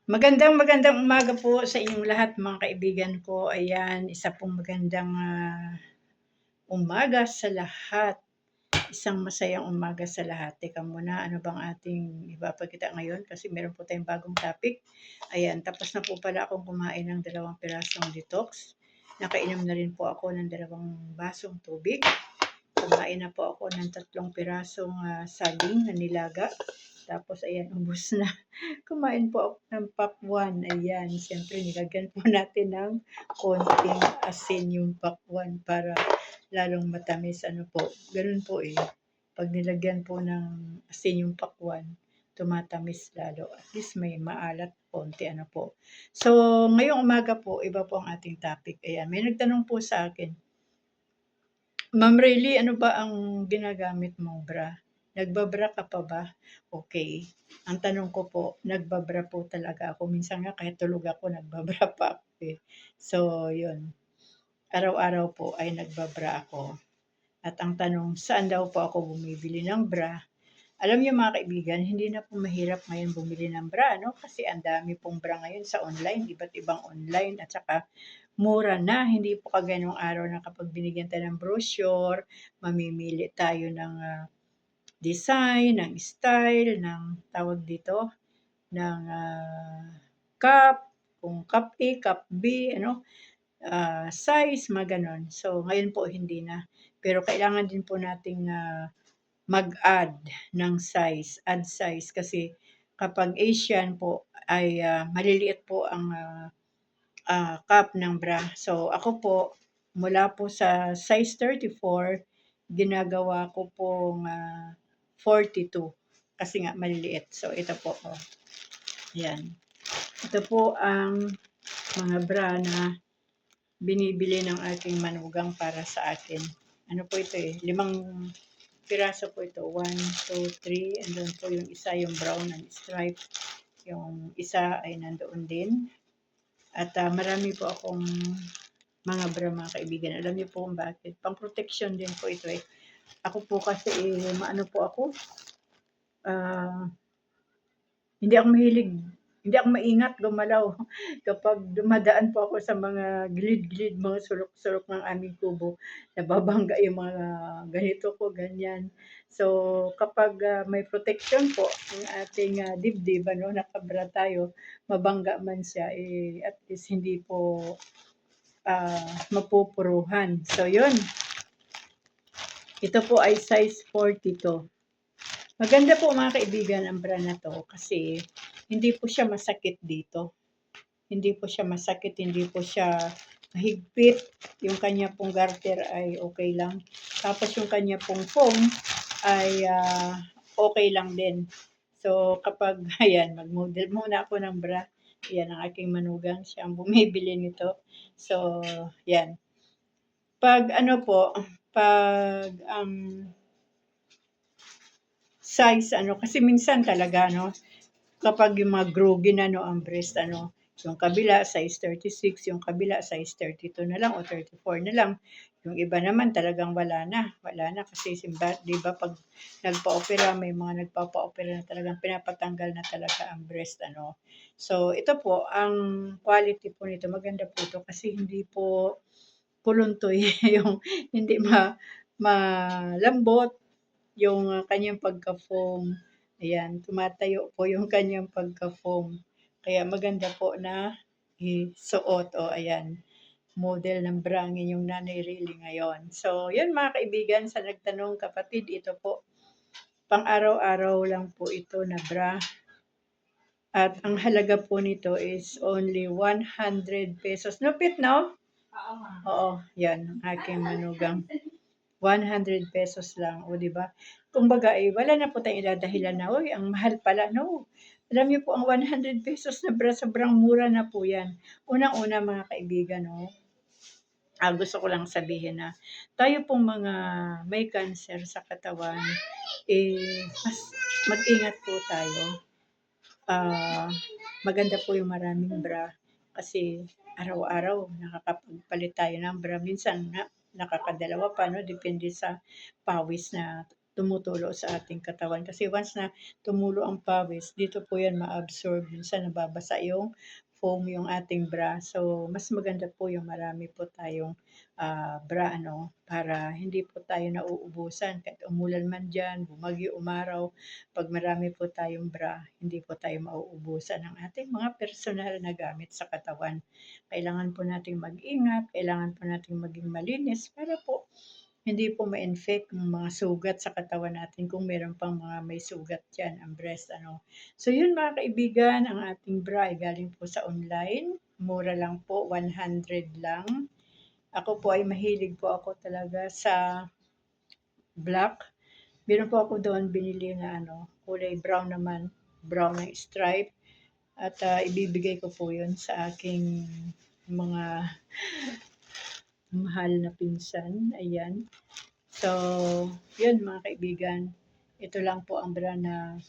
Magandang umaga po sa inyong lahat mga kaibigan ko. Ayan, isa pong magandang umaga sa lahat. Isang masayang umaga sa lahat. Teka muna, ano bang ating ipapakita ngayon? Kasi meron po tayong bagong topic. Ayan, tapos na po pala akong kumain ng 2 pirasong detox. Nakainom na rin po ako ng 2 basong tubig. Kumain na po ako ng 3 pirasong saging na nilaga. Tapos ayan, ubos na. Kumain po ako ng pakwan. Ayan, siyempre nilagyan po natin ng konting asin yung pakwan para lalong matamis. Ano po, ganun po eh. Pag nilagyan po ng asin yung pakwan, tumatamis lalo. At least may maalat konti ano po. So, ngayong umaga po, iba po ang ating topic. Ayan, may nagtanong po sa akin, Ma'am Rayleigh, ano ba ang ginagamit mong bra? Nagbabra ka pa ba? Okay. Ang tanong ko po, nagbabra po talaga ako. Minsan nga kahit tulog ako, nagbabra pa ako eh. So, yun. Araw-araw po ay nagbabra ako. At ang tanong, saan daw po ako bumibili ng bra? Alam niyo mga kaibigan, hindi na po mahirap ngayon bumili ng bra, no? Kasi ang dami pong bra ngayon sa online, iba't ibang online, at saka mura na. Hindi po kagaya nung araw na kapag binigyan tayo ng brochure, mamimili tayo ng design, ng style, ng tawag dito, ng cup, kung cup A, cup B, ano, size, mga ganon. So, ngayon po hindi na. Pero kailangan din po nating mag-add ng size, add size kasi kapag Asian po ay maliliit po ang cup ng bra. So ako po, mula po sa size 34, ginagawa ko pong 42 kasi nga maliliit. So ito po, oh. Yan. Ito po ang mga bra na binibili ng aking manugang para sa akin. Ano po ito eh, 5 piraso po ito. 1, 2, 3. And then po yung isa, yung brown and stripe. Yung isa ay nandoon din. At marami po akong mga bra mga kaibigan. Alam niyo po kung bakit. Pang protection din po ito eh. Ako po kasi maano po ako. Hindi ako mahilig. Hindi ako maingat gumalaw. Kapag dumadaan po ako sa mga gilid-gilid, mga sulok-sulok ng aming kubo, nababangga yung mga ganito ko, ganyan. So, kapag may protection po ang ating dibdib, ano, nakabra tayo, mabangga man siya, at least hindi po mapupuruhan. So, yun. Ito po ay size 42. Maganda po mga kaibigan ang bra na to kasi hindi po siya masakit dito. Hindi po siya masakit, hindi po siya mahigpit. Yung kanya pong garter ay okay lang. Tapos yung kanya pong foam ay okay lang din. So kapag, ayan, mag-model muna ako ng bra. Yan ang aking manugang, siya ang bumibili nito. So, yan. Pag ano po, pag size ano, kasi minsan talaga no, kapag yung mga groggy na no ang breast ano, yung kabila size 36, yung kabila size 32 na lang o 34 na lang. Yung iba naman talagang wala na kasi simba, 'di ba pag nagpa-opera, may mga nagpapa-opera na talagang pinapatanggal na talaga ang breast ano. So ito po ang quality po nito, maganda po ito kasi hindi po puluntoy yung hindi malambot yung kanyang pagka-foam. Ayan, tumatayo po yung kanyang pagka-foam. Kaya maganda po na isuot. O, ayan, model ng bra ang inyong nanay Riley ngayon. So, yun mga kaibigan, sa nagtanong kapatid, ito po, pang araw-araw lang po ito na bra. At ang halaga po nito is only 100 pesos. Lupit, no? Oo, yan, aking manugang. 100 pesos lang, o di ba? Kumbaga wala na po tayong idadahilan na, "Uy, ang mahal pala." No. Alam niyo po ang 100 pesos na bra sobrang mura na po 'yan. Unang-una mga kaibigan 'no, gusto ko lang sabihin na tayo pong mga may cancer sa katawan, mas mag-ingat po tayo. Maganda po yung maraming bra kasi araw-araw nakakapagpalit tayo ng bra. Minsan nga nakakadalawa pa 'no, depende sa pawis na tumutulo sa ating katawan. Kasi once na tumulo ang pawis, dito po yan ma-absorb. Minsan nababasa yung foam yung ating bra. So, mas maganda po yung marami po tayong bra, para hindi po tayo nauubusan. Kahit umulan man dyan, bumagyo, umaraw, pag marami po tayong bra, hindi po tayo mauubusan ng ating mga personal na gamit sa katawan. Kailangan po nating mag-ingat, kailangan po nating maging malinis para po hindi po ma-infect yung mga sugat sa katawan natin kung meron pang mga may sugat dyan, ang breast, So yun mga kaibigan, ang ating bra ay galing po sa online. Mura lang po, 100 lang. Ako po ay mahilig po ako talaga sa black. Meron po ako doon binili na kulay brown naman, brown ng stripe. At ibibigay ko po yun sa aking mga mahal na pinsan. Ayan. So, yun mga kaibigan. Ito lang po ang brand na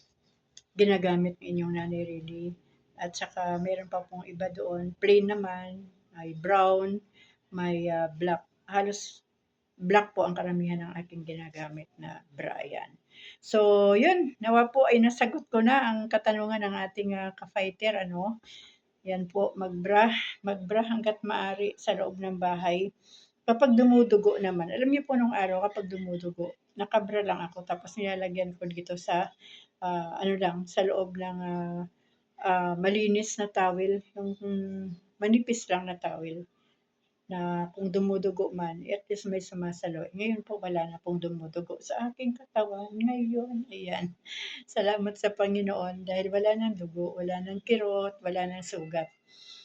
ginagamit ng inyong Nanay Riley. At saka meron pa pong iba doon. Plain naman, may brown, may black. Halos black po ang karamihan ng aking ginagamit na bra. Yan. So, yun. Nawa po ay nasagot ko na ang katanungan ng ating ka-fighter. Yan po, magbra hanggat maaari sa loob ng bahay. Kapag dumudugo naman, alam niyo po nung araw kapag dumudugo, nakabra lang ako tapos nilalagyan ko dito sa sa loob ng malinis na towel, yung manipis lang na towel na kung dumudugo man, at least may sumasalo. Ngayon po wala na pong dumudugo sa aking katawan ngayon. Ayan. Salamat sa Panginoon dahil wala nang dugo, wala nang kirot, wala nang sugat.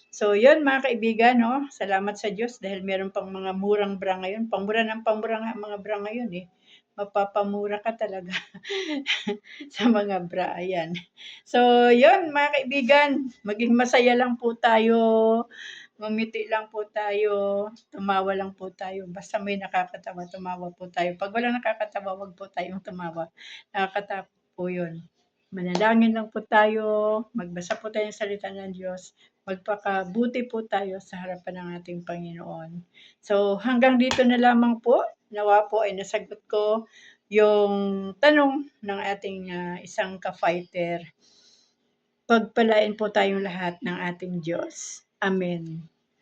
So, yun mga kaibigan, salamat sa Diyos dahil meron pang mga murang bra ngayon. Pamura ng pamura nga ang mga bra ngayon eh. Mapapamura ka talaga sa mga bra. Ayan. So, yun mga kaibigan, maging masaya lang po tayo. Ngumiti lang po tayo, tumawa lang po tayo. Basta may nakakatawa, tumawa po tayo. Pag walang nakakatawa, wag po tayong tumawa. Nakakatawa po yun. Manalangin lang po tayo, magbasa po tayo ng salita ng Diyos, magpakabuti po tayo sa harapan ng ating Panginoon. So hanggang dito na lamang po, nawa po ay nasagot ko yung tanong ng ating isang ka-fighter. Pagpalain po tayong lahat ng ating Diyos. Amen.